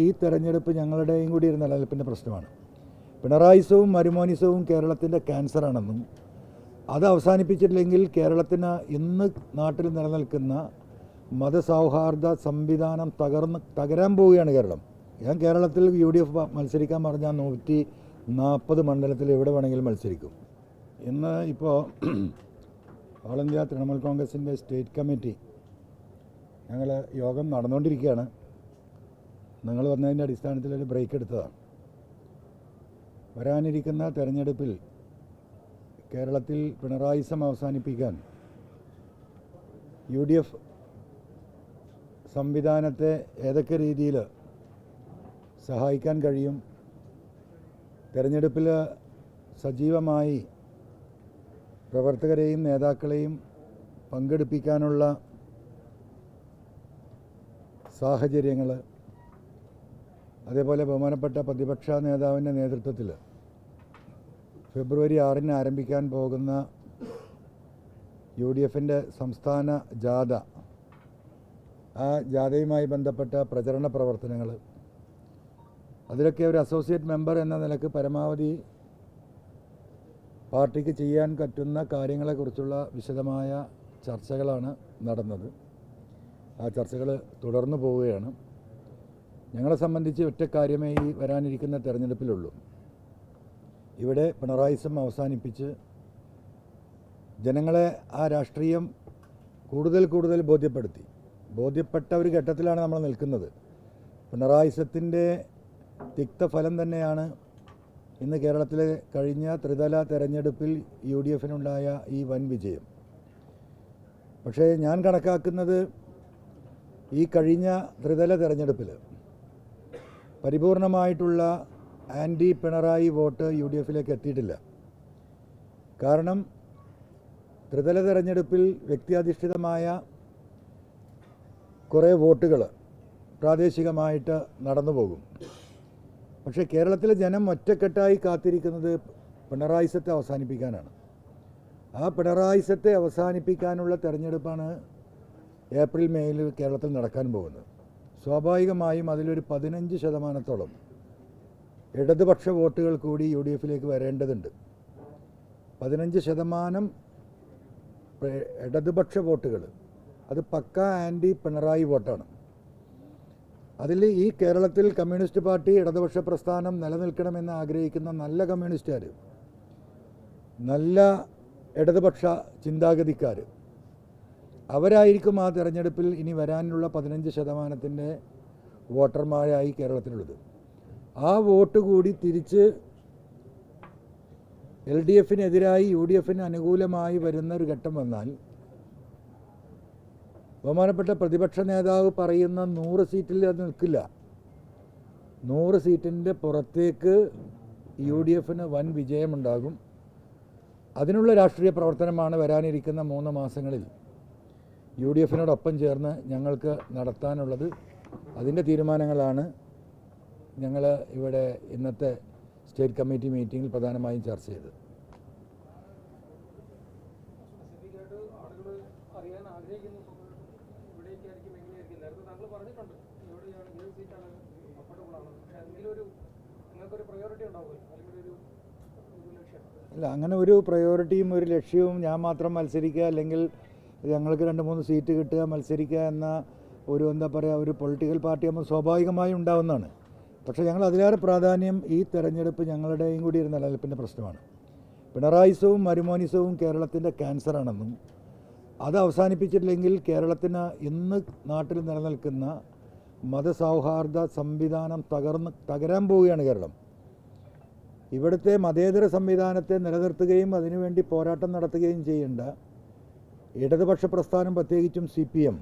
ഈ തെരഞ്ഞെടുപ്പ് ഞങ്ങളുടെയും കൂടി ഒരു നിലനിൽപ്പിൻ്റെ പ്രശ്നമാണ്. പിണറായിസവും മരുമോനിസവും കേരളത്തിൻ്റെ ക്യാൻസറാണെന്നും അത് അവസാനിപ്പിച്ചിട്ടില്ലെങ്കിൽ കേരളത്തിന് ഇന്ന് നാട്ടിൽ നിലനിൽക്കുന്ന മതസൗഹാർദ്ദ സംവിധാനം തകരാൻ പോവുകയാണ് കേരളം. ഞാൻ കേരളത്തിൽ UDF മത്സരിക്കാൻ പറഞ്ഞാൽ 140 മണ്ഡലത്തിൽ എവിടെ വേണമെങ്കിലും മത്സരിക്കും. ഇന്ന് ഇപ്പോൾ ഓൾ ഇന്ത്യ തൃണമൂൽ കോൺഗ്രസിൻ്റെ സ്റ്റേറ്റ് കമ്മിറ്റി ഞങ്ങൾ യോഗം നടന്നുകൊണ്ടിരിക്കുകയാണ്. നിങ്ങൾ വന്നതിൻ്റെ അടിസ്ഥാനത്തിൽ ഒരു ബ്രേക്ക് എടുത്തതാണ്. വരാനിരിക്കുന്ന തെരഞ്ഞെടുപ്പിൽ കേരളത്തിൽ പിണറായിസം അവസാനിപ്പിക്കാൻ UDF സംവിധാനത്തെ ഏതൊക്കെ രീതിയിൽ സഹായിക്കാൻ കഴിയും, തെരഞ്ഞെടുപ്പിൽ സജീവമായി പ്രവർത്തകരെയും നേതാക്കളെയും പങ്കെടുപ്പിക്കാനുള്ള സാഹചര്യങ്ങൾ, അതേപോലെ ബഹുമാനപ്പെട്ട പ്രതിപക്ഷ നേതാവിൻ്റെ നേതൃത്വത്തിൽ ഫെബ്രുവരി 6-ന് ആരംഭിക്കാൻ പോകുന്ന UDFൻ്റെ സംസ്ഥാന ജാഥ, ആ ജാഥയുമായി ബന്ധപ്പെട്ട പ്രചരണ പ്രവർത്തനങ്ങൾ, അതിലൊക്കെ ഒരു അസോസിയേറ്റ് മെമ്പർ എന്ന നിലക്ക് പരമാവധി പാർട്ടിക്ക് ചെയ്യാൻ പറ്റുന്ന കാര്യങ്ങളെക്കുറിച്ചുള്ള വിശദമായ ചർച്ചകളാണ് നടന്നത്. ആ ചർച്ചകൾ തുടർന്നു പോവുകയാണ്. ഞങ്ങളെ സംബന്ധിച്ച് ഒറ്റ കാര്യമേ ഈ വരാനിരിക്കുന്ന തെരഞ്ഞെടുപ്പിലുള്ളൂ. ഇവിടെ പിണറായിസം അവസാനിപ്പിച്ച് ജനങ്ങളെ ആ രാഷ്ട്രീയം കൂടുതൽ ബോധ്യപ്പെട്ട ഒരു ഘട്ടത്തിലാണ് നമ്മൾ നിൽക്കുന്നത്. പിണറായിസത്തിൻ്റെ തിക്തഫലം തന്നെയാണ് ഇന്ന് കേരളത്തിലെ കഴിഞ്ഞ ത്രിതല തെരഞ്ഞെടുപ്പിൽ UDFനുണ്ടായ ഈ വൻ വിജയം. പക്ഷേ ഞാൻ കണക്കാക്കുന്നത് ഈ കഴിഞ്ഞ ത്രിതല തെരഞ്ഞെടുപ്പിൽ പരിപൂർണമായിട്ടുള്ള ആൻറ്റി പിണറായി വോട്ട് UDFലേക്ക് എത്തിയിട്ടില്ല. കാരണം ത്രിതല തെരഞ്ഞെടുപ്പിൽ വ്യക്തിയധിഷ്ഠിതമായ കുറേ വോട്ടുകൾ പ്രാദേശികമായിട്ട് നടന്നു പോകും. പക്ഷേ കേരളത്തിലെ ജനം ഒറ്റക്കെട്ടായി കാത്തിരിക്കുന്നത് പിണറായിസത്തെ അവസാനിപ്പിക്കാനാണ്. ആ പിണറായിസത്തെ അവസാനിപ്പിക്കാനുള്ള തെരഞ്ഞെടുപ്പാണ് ഏപ്രിൽ മെയിൽ കേരളത്തിൽ നടക്കാൻ പോകുന്നത്. സ്വാഭാവികമായും അതിലൊരു 15% ഇടതുപക്ഷ വോട്ടുകൾ കൂടി UDFലേക്ക് വരേണ്ടതുണ്ട്. 15% ഇടതുപക്ഷ വോട്ടുകൾ, അത് പക്ക ആൻറ്റി പിണറായി വോട്ടാണ്. അതിൽ ഈ കേരളത്തിൽ കമ്മ്യൂണിസ്റ്റ് പാർട്ടി, ഇടതുപക്ഷ പ്രസ്ഥാനം നിലനിൽക്കണമെന്ന് ആഗ്രഹിക്കുന്ന നല്ല കമ്മ്യൂണിസ്റ്റുകാർ, നല്ല ഇടതുപക്ഷ ചിന്താഗതിക്കാർ, അവരായിരിക്കും ആ തെരഞ്ഞെടുപ്പിൽ ഇനി വരാനുള്ള 15% വോട്ടർമാരായി കേരളത്തിലുള്ളത്. ആ വോട്ട് കൂടി തിരിച്ച് LDFനെതിരായി UDFന് അനുകൂലമായി വരുന്ന ഒരു ഘട്ടം വന്നാൽ ബഹുമാനപ്പെട്ട പ്രതിപക്ഷ നേതാവ് പറയുന്ന 100 സീറ്റിൽ അത് നിൽക്കില്ല. 100 സീറ്റിൻ്റെ പുറത്തേക്ക് UDFന് വൻ വിജയമുണ്ടാകും. അതിനുള്ള രാഷ്ട്രീയ പ്രവർത്തനമാണ് വരാനിരിക്കുന്ന 3 മാസങ്ങളിൽ UDFനോടൊപ്പം ചേർന്ന് ഞങ്ങൾക്ക് നടത്താനുള്ളത്. അതിൻ്റെ തീരുമാനങ്ങളാണ് ഞങ്ങൾ ഇവിടെ ഇന്നത്തെ സ്റ്റേറ്റ് കമ്മിറ്റി മീറ്റിങ്ങിൽ പ്രധാനമായും ചർച്ച ചെയ്തത്. അല്ല, അങ്ങനെ ഒരു പ്രയോറിറ്റിയും ഒരു ലക്ഷ്യവും ഞാൻ മാത്രം മത്സരിക്കുക, അല്ലെങ്കിൽ ഞങ്ങൾക്ക് 2-3 സീറ്റ് കിട്ടുക, മത്സരിക്കുക എന്ന ഒരു ഒരു പൊളിറ്റിക്കൽ പാർട്ടി ആകുമ്പോൾ സ്വാഭാവികമായും ഉണ്ടാവുന്നതാണ്. പക്ഷേ ഞങ്ങൾ അതിലേറെ പ്രാധാന്യം ഈ തെരഞ്ഞെടുപ്പ് ഞങ്ങളുടെയും കൂടി ഒരു നിലനിൽപ്പിൻ്റെ പ്രശ്നമാണ്. പിണറായിസവും മരുമോനിസവും കേരളത്തിൻ്റെ ക്യാൻസറാണെന്നും അത് അവസാനിപ്പിച്ചിട്ടില്ലെങ്കിൽ കേരളത്തിന് ഇന്ന് നാട്ടിൽ നിലനിൽക്കുന്ന മതസൗഹാർദ്ദ സംവിധാനം തകരാൻ പോവുകയാണ് കേരളം. ഇവിടുത്തെ മതേതര സംവിധാനത്തെ നിലനിർത്തുകയും അതിനുവേണ്ടി പോരാട്ടം നടത്തുകയും ചെയ്യേണ്ട ഇടതുപക്ഷ പ്രസ്ഥാനം, പ്രത്യേകിച്ചും CPM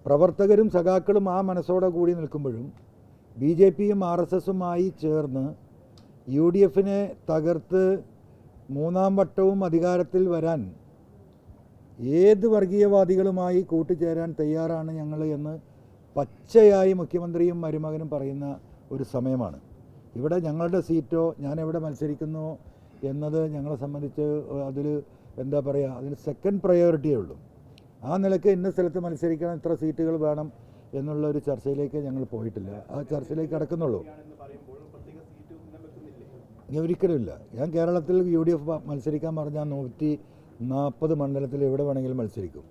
പ്രവർത്തകരും സഖാക്കളും ആ മനസ്സോടെ കൂടി നിൽക്കുമ്പോഴും BJPയും RSSുമായി ചേർന്ന് UDFനെ തകർത്ത് 3ാം വട്ടവും അധികാരത്തിൽ വരാൻ ഏത് വർഗീയവാദികളുമായി കൂട്ടുചേരാൻ തയ്യാറാണ് ഞങ്ങൾ എന്ന് പച്ചയായി മുഖ്യമന്ത്രിയും മരുമകനും പറയുന്ന ഒരു സമയമാണ്. ഇവിടെ ഞങ്ങളുടെ സീറ്റോ ഞാൻ എവിടെ മത്സരിക്കുന്നോ എന്നത് ഞങ്ങളെ സംബന്ധിച്ച് അതിൽ അതിന് സെക്കൻഡ് പ്രയോറിറ്റിയേ ഉള്ളൂ. ആ നിലയ്ക്ക് ഇന്ന സ്ഥലത്ത് മത്സരിക്കണം, ഇത്ര സീറ്റുകൾ വേണം എന്നുള്ള ഒരു ചർച്ചയിലേക്ക് ഞങ്ങൾ പോയിട്ടില്ല. ആ ചർച്ചയിലേക്ക് കടക്കുന്നുള്ളൂ. ഒരിക്കലുമില്ല. ഞാൻ കേരളത്തിൽ UDF മത്സരിക്കാൻ പറഞ്ഞാൽ 140 മണ്ഡലത്തിൽ എവിടെ വേണമെങ്കിലും മത്സരിക്കും.